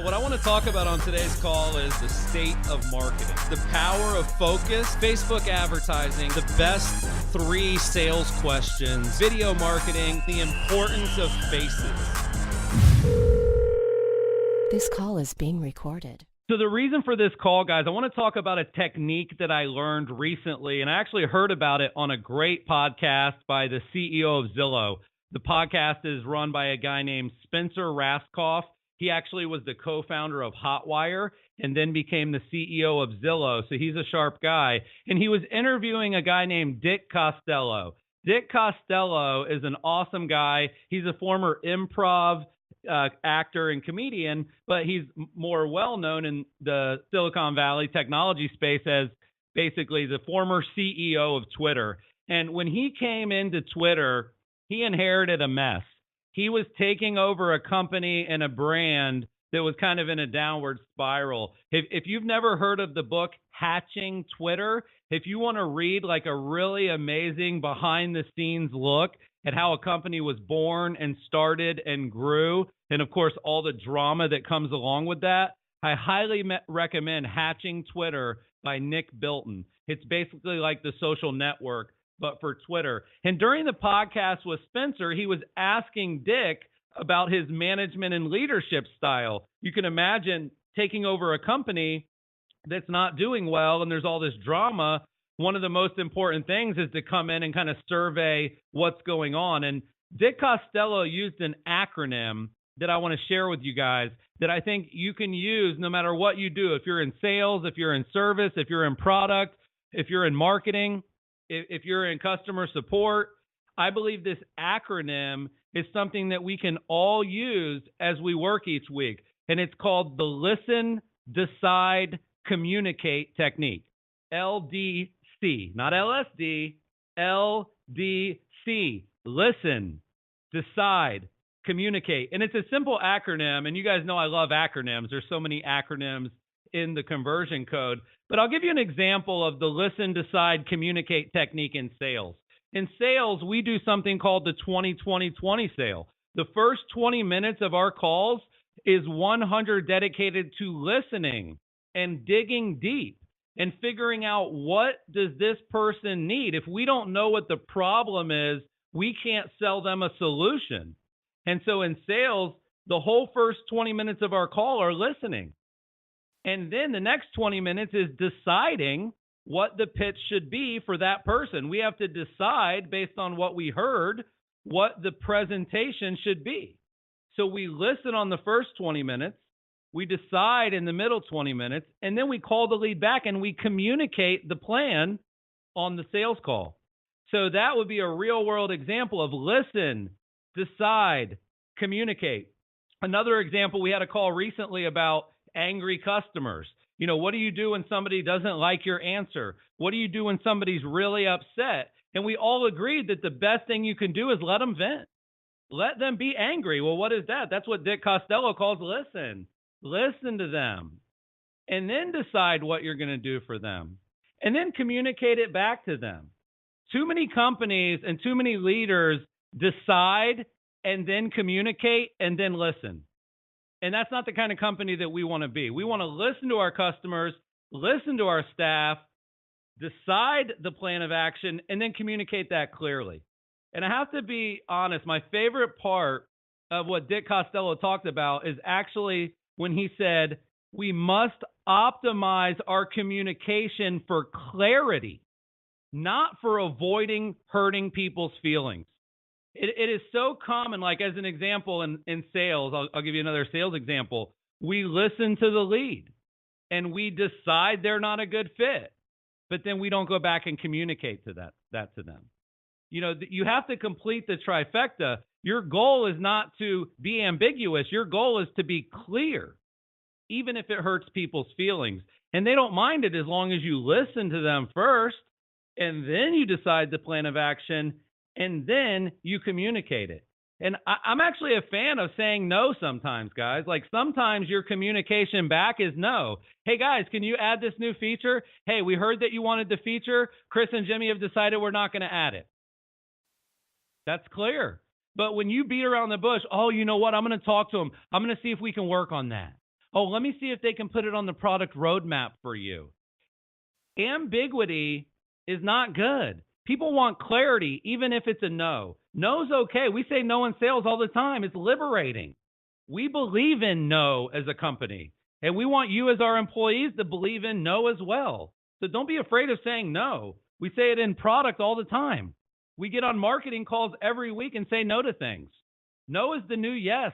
What I want to talk about on today's call is the state of marketing, the power of focus, Facebook advertising, the best 3 sales questions, video marketing, the importance of faces. This call is being recorded. So the reason for this call, guys, I want to talk about a technique that I learned recently, and I actually heard about it on a great podcast by the CEO of Zillow. The podcast is run by a guy named Spencer Rascoff. He actually was the co-founder of Hotwire and then became the CEO of Zillow. So he's a sharp guy. And he was interviewing a guy named Dick Costolo. Dick Costolo is an awesome guy. He's a former improv actor and comedian, but he's more well-known in the Silicon Valley technology space as basically the former CEO of Twitter. And when he came into Twitter, he inherited a mess. He was taking over a company and a brand that was kind of in a downward spiral. If you've never heard of the book Hatching Twitter, if you want to read like a really amazing behind the scenes look at how a company was born and started and grew, and of course all the drama that comes along with that, I highly recommend Hatching Twitter by Nick Bilton. It's basically like The Social Network, but for Twitter. And during the podcast with Spencer, he was asking Dick about his management and leadership style. You can imagine taking over a company that's not doing well and there's all this drama. One of the most important things is to come in and kind of survey what's going on. And Dick Costolo used an acronym that I want to share with you guys that I think you can use no matter what you do. If you're in sales, if you're in service, if you're in product, if you're in marketing, if you're in customer support, I believe this acronym is something that we can all use as we work each week. And it's called the Listen, Decide, Communicate technique. LDC, not LSD, LDC. Listen, decide, communicate. And it's a simple acronym. And you guys know I love acronyms. There's so many acronyms in the conversion code. But I'll give you an example of the listen, decide, communicate technique in sales. In sales, we do something called the 20-20-20 sale. The first 20 minutes of our calls is 100 dedicated to listening and digging deep and figuring out what does this person need. If we don't know what the problem is, we can't sell them a solution. And so in sales, the whole first 20 minutes of our call are listening. And then the next 20 minutes is deciding what the pitch should be for that person. We have to decide based on what we heard, what the presentation should be. So we listen on the first 20 minutes, we decide in the middle 20 minutes, and then we call the lead back and we communicate the plan on the sales call. So that would be a real world example of listen, decide, communicate. Another example, we had a call recently about angry customers. You know, what do you do when somebody doesn't like your answer? What do you do when somebody's really upset? And we all agreed that the best thing you can do is let them vent. Let them be angry. Well, what is that? That's what Dick Costolo calls listen. Listen to them. And then decide what you're going to do for them. And then communicate it back to them. Too many companies and too many leaders decide and then communicate and then listen. And that's not the kind of company that we want to be. We want to listen to our customers, listen to our staff, decide the plan of action, and then communicate that clearly. And I have to be honest, my favorite part of what Dick Costolo talked about is actually when he said, we must optimize our communication for clarity, not for avoiding hurting people's feelings. It is so common, like as an example in sales, I'll give you another sales example. We listen to the lead and we decide they're not a good fit, but then we don't go back and communicate to that to them. You know, you have to complete the trifecta. Your goal is not to be ambiguous. Your goal is to be clear, even if it hurts people's feelings. And they don't mind it as long as you listen to them first and then you decide the plan of action and then you communicate it. And I'm actually a fan of saying no sometimes, guys. Like sometimes your communication back is no. Hey, guys, can you add this new feature? Hey, we heard that you wanted the feature. Chris and Jimmy have decided we're not going to add it. That's clear. But when you beat around the bush, oh, you know what? I'm going to talk to them. I'm going to see if we can work on that. Oh, let me see if they can put it on the product roadmap for you. Ambiguity is not good. People want clarity, even if it's a no. No's okay. We say no in sales all the time. It's liberating. We believe in no as a company, and we want you as our employees to believe in no as well. So don't be afraid of saying no. We say it in product all the time. We get on marketing calls every week and say no to things. No is the new yes.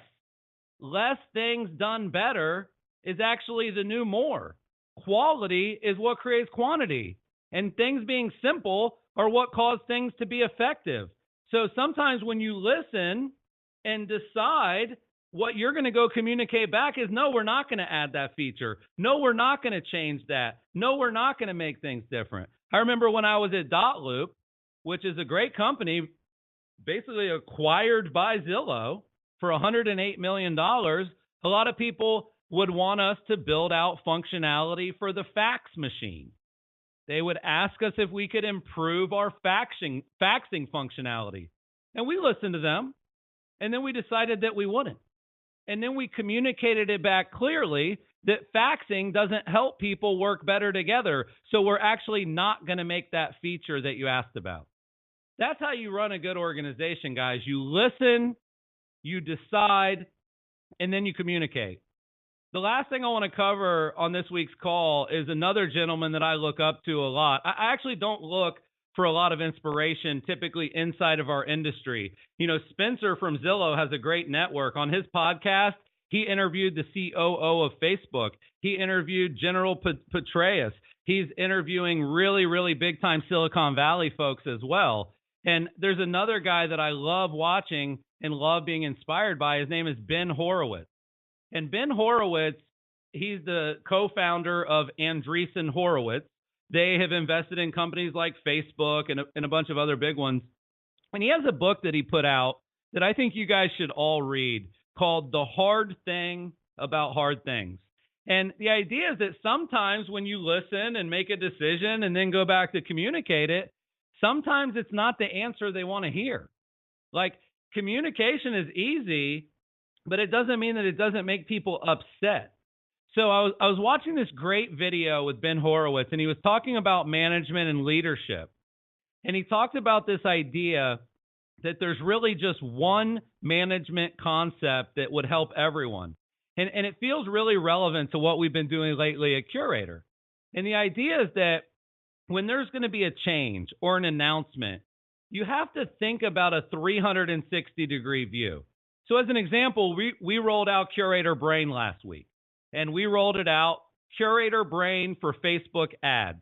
Less things done better is actually the new more. Quality is what creates quantity, and things being simple are what cause things to be effective. So sometimes when you listen and decide, what you're going to go communicate back is, no, we're not going to add that feature. No, we're not going to change that. No, we're not going to make things different. I remember when I was at Dotloop, which is a great company, basically acquired by Zillow for $108 million, a lot of people would want us to build out functionality for the fax machine. They would ask us if we could improve our faxing functionality. And we listened to them, and then we decided that we wouldn't. And then we communicated it back clearly that faxing doesn't help people work better together. So we're actually not going to make that feature that you asked about. That's how you run a good organization, guys. You listen, you decide, and then you communicate. The last thing I want to cover on this week's call is another gentleman that I look up to a lot. I actually don't look for a lot of inspiration typically inside of our industry. You know, Spencer from Zillow has a great network. On his podcast, he interviewed the COO of Facebook. He interviewed General Petraeus. He's interviewing really, really big-time Silicon Valley folks as well. And there's another guy that I love watching and love being inspired by. His name is Ben Horowitz. And Ben Horowitz, he's the co-founder of Andreessen Horowitz. They have invested in companies like Facebook and a bunch of other big ones. And he has a book that he put out that I think you guys should all read called The Hard Thing About Hard Things. And the idea is that sometimes when you listen and make a decision and then go back to communicate it, sometimes it's not the answer they want to hear. Like, communication is easy, but it doesn't mean that it doesn't make people upset. So I was watching this great video with Ben Horowitz, and he was talking about management and leadership. And he talked about this idea that there's really just one management concept that would help everyone. And it feels really relevant to what we've been doing lately at Curaytor. And the idea is that when there's going to be a change or an announcement, you have to think about a 360-degree view. So as an example, we rolled out Curaytor Brain last week, and we rolled it out, Curaytor Brain for Facebook ads.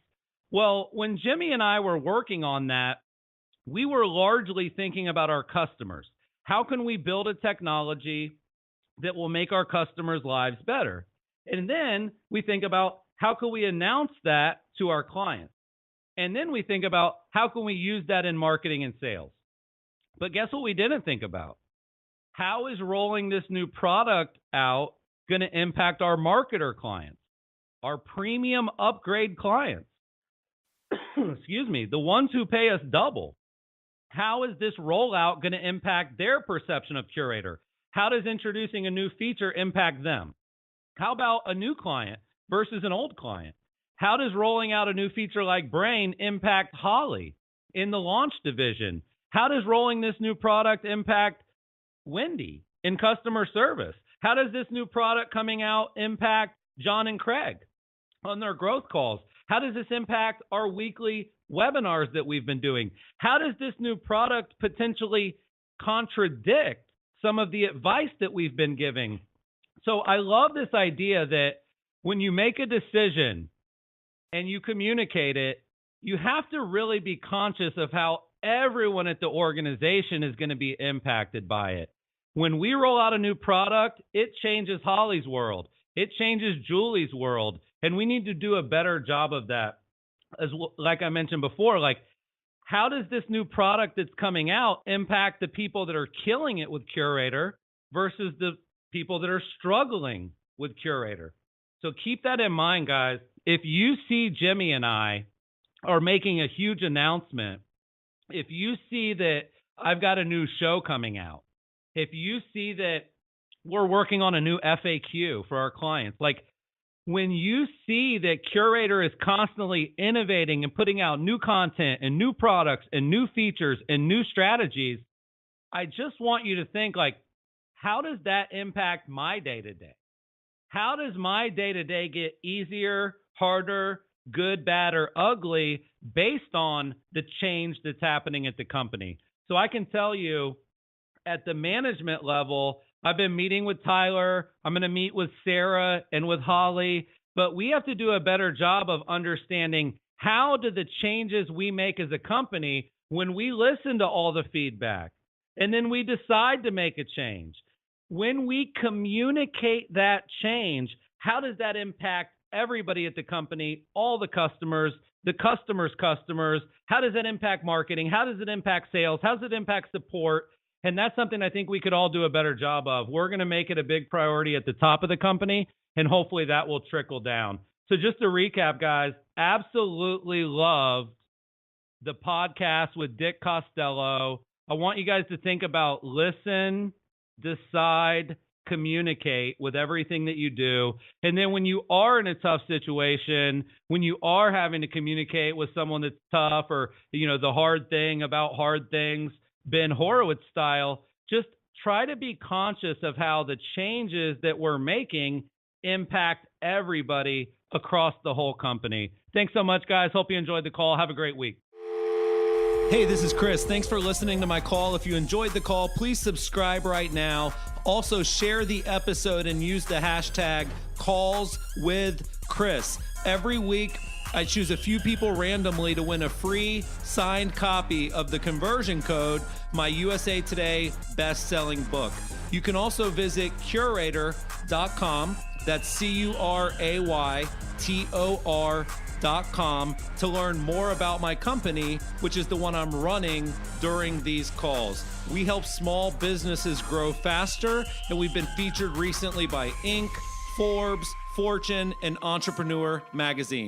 Well, when Jimmy and I were working on that, we were largely thinking about our customers. How can we build a technology that will make our customers' lives better? And then we think about how can we announce that to our clients? And then we think about how can we use that in marketing and sales? But guess what we didn't think about? How is rolling this new product out going to impact our marketer clients, our premium upgrade clients? Excuse me, the ones who pay us double. How is this rollout going to impact their perception of Curaytor? How does introducing a new feature impact them? How about a new client versus an old client? How does rolling out a new feature like Brain impact Holly in the launch division? How does rolling this new product impact Wendy in customer service? How does this new product coming out impact John and Craig on their growth calls? How does this impact our weekly webinars that we've been doing? How does this new product potentially contradict some of the advice that we've been giving? So I love this idea that when you make a decision and you communicate it, you have to really be conscious of how everyone at the organization is going to be impacted by it. When we roll out a new product, it changes Holly's world. It changes Julie's world. And we need to do a better job of that. As like I mentioned before, like, how does this new product that's coming out impact the people that are killing it with Curaytor versus the people that are struggling with Curaytor? So keep that in mind, guys. If you see Jimmy and I are making a huge announcement, if you see that I've got a new show coming out, if you see that we're working on a new FAQ for our clients. Like, when you see that Curaytor is constantly innovating and putting out new content and new products and new features and new strategies, I just want you to think, like, how does that impact my day-to-day? How does my day-to-day get easier, harder, good, bad, or ugly based on the change that's happening at the company? So I can tell you, at the management level, I've been meeting with Tyler. I'm going to meet with Sarah and with Holly, but we have to do a better job of understanding how do the changes we make as a company, when we listen to all the feedback and then we decide to make a change, when we communicate that change, how does that impact everybody at the company, all the customers, the customers' customers? How does that impact marketing? How does it impact sales? How does it impact support? And that's something I think we could all do a better job of. We're going to make it a big priority at the top of the company, and hopefully that will trickle down. So just to recap, guys, absolutely loved the podcast with Dick Costolo. I want you guys to think about listen, decide, communicate with everything that you do. And then when you are in a tough situation, when you are having to communicate with someone that's tough, or, the hard thing about hard things, Ben Horowitz style, just try to be conscious of how the changes that we're making impact everybody across the whole company. Thanks so much, guys. Hope you enjoyed the call. Have a great week. Hey, this is Chris. Thanks for listening to my call. If you enjoyed the call, please subscribe right now. Also, share the episode and use the hashtag #CallsWithChris. Every week, I choose a few people randomly to win a free signed copy of the conversion code, my USA Today best-selling book. You can also visit Curaytor.com, that's Curaytor.com, to learn more about my company, which is the one I'm running during these calls. We help small businesses grow faster, and we've been featured recently by Inc., Forbes, Fortune, and Entrepreneur Magazine.